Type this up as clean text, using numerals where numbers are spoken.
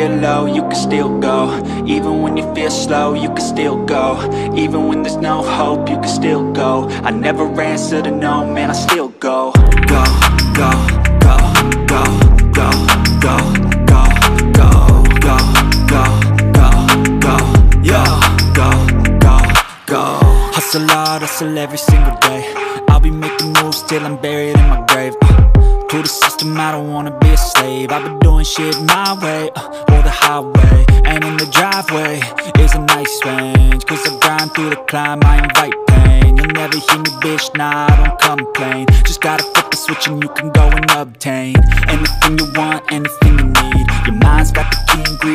feel low, you can still go. Even when you feel slow, you can still go. Even when there's no hope, you can still go. I never answer to no, man, I still go. Go, go, go, go, go, go, go, go, go, go, go, go, yo, go, go, go. Hustle hard, hustle every single day. I'll be making moves till I'm buried in my grave. To the system, I don't wanna be a slave. I've been doing shit my way, or the highway. And in the driveway is a nice range, cause I grind through the climb, I invite pain. You'll never hear me, bitch, nah, I don't complain. Just gotta flip the switch and you can go and obtain anything you want, anything you need. Your mind's got the key ingredient.